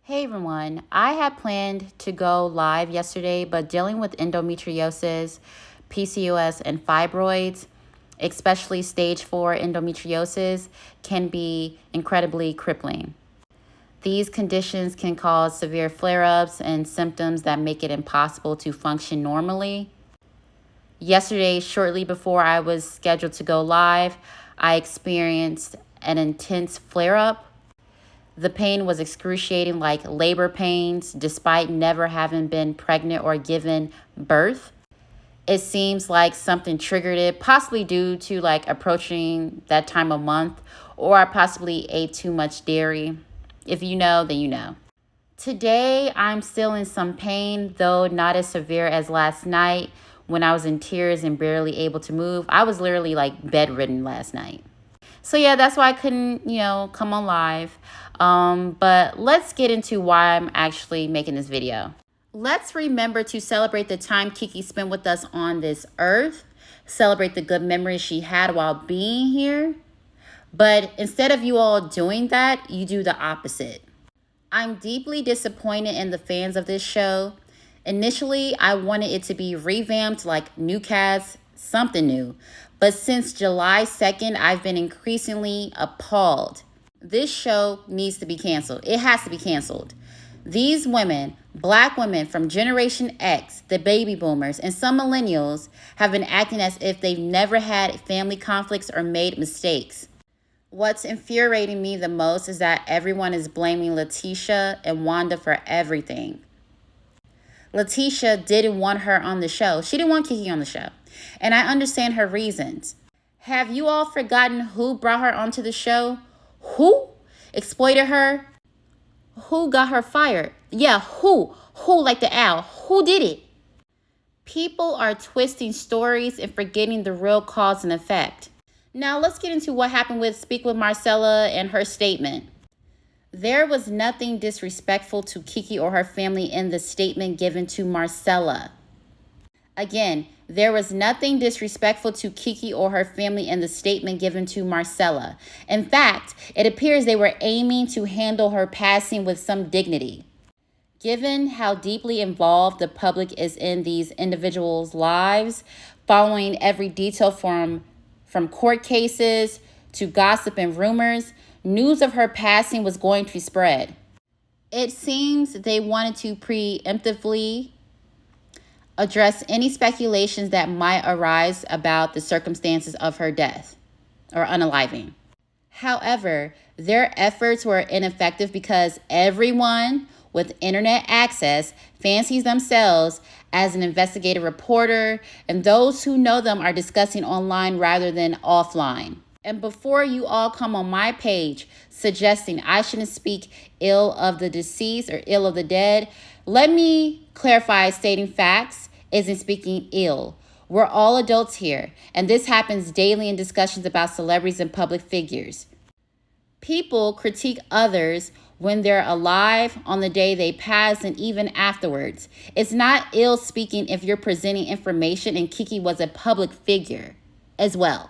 Hey everyone, I had planned to go live yesterday, but dealing with endometriosis, PCOS, and fibroids, especially stage 4 endometriosis, can be incredibly crippling. These conditions can cause severe flare-ups and symptoms that make it impossible to function normally. Yesterday, shortly before I was scheduled to go live, I experienced an intense flare-up. The pain was excruciating, like labor pains, despite never having been pregnant or given birth. It seems like something triggered it, possibly due to approaching that time of month, or I possibly ate too much dairy. If you know, then you know. Today, I'm still in some pain, though not as severe as last night when I was in tears and barely able to move. I was literally bedridden last night. So yeah, that's why I couldn't, come on live. But let's get into why I'm actually making this video. Let's remember to celebrate the time Kiki spent with us on this earth. Celebrate the good memories she had while being here. But instead of you all doing that, you do the opposite. I'm deeply disappointed in the fans of this show. Initially, I wanted it to be revamped, like new cast, something new. But since July 2nd, I've been increasingly appalled. This show needs to be canceled. It has to be canceled. These women, Black women from Generation X, the baby boomers, and some millennials have been acting as if they've never had family conflicts or made mistakes. What's infuriating me the most is that everyone is blaming Letitia and Wanda for everything. Letitia didn't want her on the show. She didn't want Kiki on the show. And I understand her reasons. Have you all forgotten who brought her onto the show? Who exploited her? Who got her fired? Yeah, who? Who, like the owl? Who did it? People are twisting stories and forgetting the real cause and effect. Now let's get into what happened with Speak with Marcella and her statement. There was nothing disrespectful to Kiki or her family in the statement given to Marcella. Again, there was nothing disrespectful to Kiki or her family in the statement given to Marcella. In fact, it appears they were aiming to handle her passing with some dignity. Given how deeply involved the public is in these individuals' lives, following every detail from court cases to gossip and rumors, news of her passing was going to spread. It seems they wanted to preemptively address any speculations that might arise about the circumstances of her death or unaliving. However, their efforts were ineffective because everyone with internet access fancies themselves as an investigative reporter, and those who know them are discussing online rather than offline. And before you all come on my page suggesting I shouldn't speak ill of the deceased or ill of the dead, let me clarify stating facts isn't speaking ill. We're all adults here, and this happens daily in discussions about celebrities and public figures. People critique others when they're alive, on the day they pass, and even afterwards. It's not ill speaking if you're presenting information, and Kiki was a public figure as well.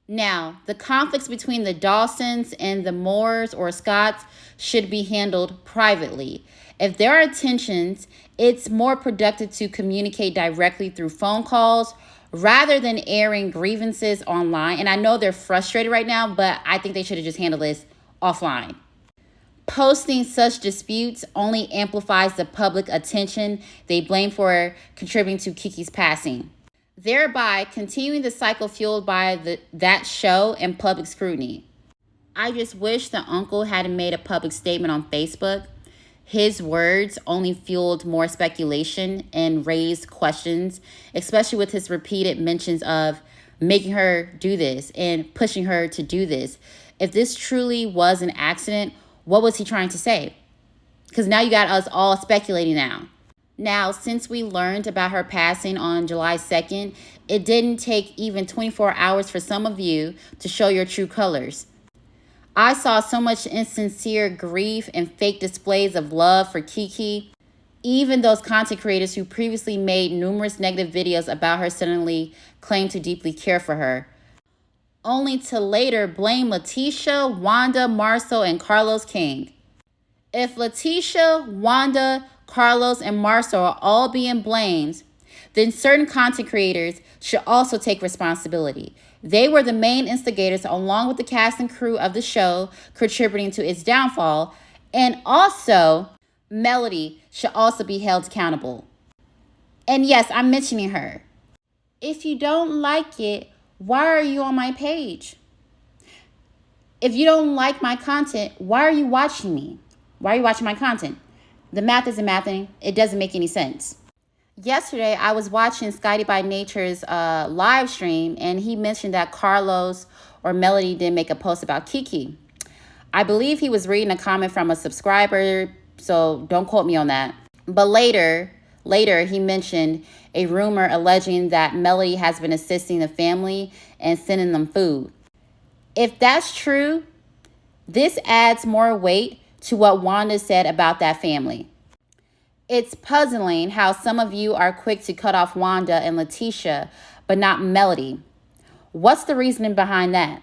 Now, the conflicts between the Dawsons and the Moores or Scotts should be handled privately. If there are tensions, it's more productive to communicate directly through phone calls rather than airing grievances online. And I know they're frustrated right now, but I think they should have just handled this offline. Posting such disputes only amplifies the public attention they blame for contributing to Kiki's passing, thereby continuing the cycle fueled by that show and public scrutiny. I just wish the uncle hadn't made a public statement on Facebook. His words only fueled more speculation and raised questions, especially with his repeated mentions of making her do this and pushing her to do this. If this truly was an accident, what was he trying to say? Because now you got us all speculating now. Now, since we learned about her passing on July 2nd, it didn't take even 24 hours for some of you to show your true colors. I saw so much insincere grief and fake displays of love for Kiki. Even those content creators who previously made numerous negative videos about her suddenly claimed to deeply care for her, only to later blame Letitia, Wanda, Marcel, and Carlos King. If Letitia, Wanda, Carlos, and Marcel are all being blamed, then certain content creators should also take responsibility. They were the main instigators, along with the cast and crew of the show, contributing to its downfall. And also, Melody should also be held accountable. And yes, I'm mentioning her. If you don't like it, why are you on my page? If you don't like my content, why are you watching me? Why are you watching my content? The math isn't mathing. It doesn't make any sense. Yesterday, I was watching Scotty by Nature's live stream, and he mentioned that Carlos or Melody didn't make a post about Kiki. I believe he was reading a comment from a subscriber, so don't quote me on that. But later he mentioned a rumor alleging that Melody has been assisting the family and sending them food. If that's true, this adds more weight to what Wanda said about that family. It's puzzling how some of you are quick to cut off Wanda and Letitia, but not Melody. What's the reasoning behind that?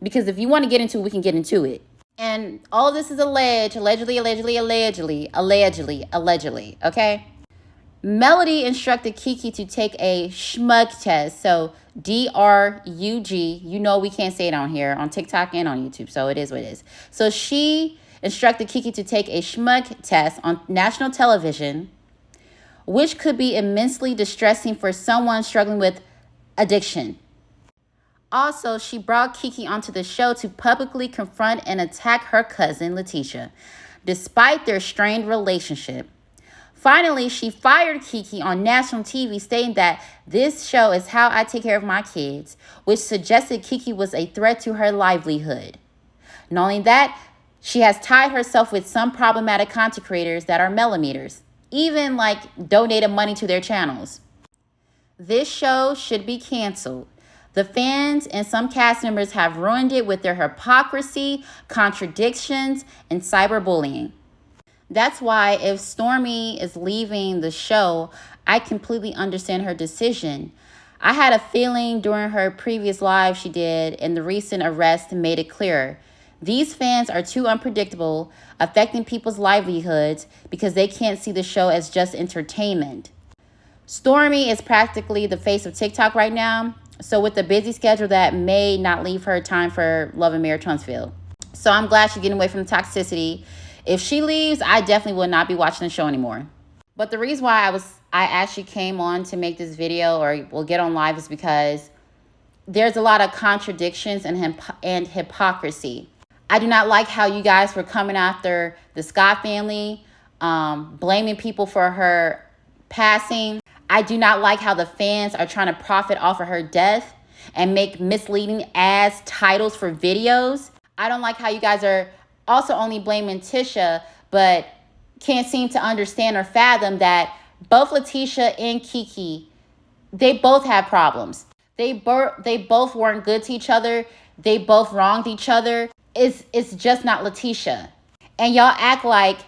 Because if you want to get into it, we can get into it. And all of this is allegedly, okay? Melody instructed Kiki to take a schmug test. So D-R-U-G. You know we can't say it on here, on TikTok and on YouTube. So it is what it is. So she instructed Kiki to take a schmug test on national television, which could be immensely distressing for someone struggling with addiction. Also, she brought Kiki onto the show to publicly confront and attack her cousin, Letitia, despite their strained relationship. Finally, she fired Kiki on national TV, stating that this show is how I take care of my kids, which suggested Kiki was a threat to her livelihood. Not only that, she has tied herself with some problematic content creators that are millimeters, even donated money to their channels. This show should be canceled. The fans and some cast members have ruined it with their hypocrisy, contradictions, and cyberbullying. That's why if Stormy is leaving the show, I completely understand her decision. I had a feeling during her previous live she did and the recent arrest made it clear. These fans are too unpredictable, affecting people's livelihoods because they can't see the show as just entertainment. Stormy is practically the face of TikTok right now, so with the busy schedule that may not leave her time for Love and Mayor Tunksville. So I'm glad she's getting away from the toxicity. If she leaves, I definitely will not be watching the show anymore. But the reason why I actually came on to make this video or will get on live is because there's a lot of contradictions and hypocrisy. I do not like how you guys were coming after the Scott family, blaming people for her passing. I do not like how the fans are trying to profit off of her death and make misleading ads titles for videos. I don't like how you guys are also only blaming Tisha, but can't seem to understand or fathom that both Letitia and Kiki, they both have problems. They both weren't good to each other. They both wronged each other. It's just not Letitia. And y'all act like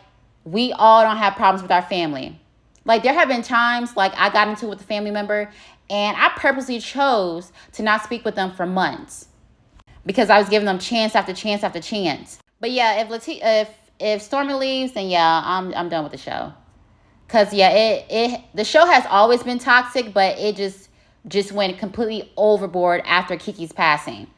we all don't have problems with our family. There have been times I got into it with a family member and I purposely chose to not speak with them for months because I was giving them chance after chance after chance. But yeah, if Stormy leaves, then yeah, I'm done with the show. Cause yeah, the show has always been toxic, but it just went completely overboard after Kiki's passing.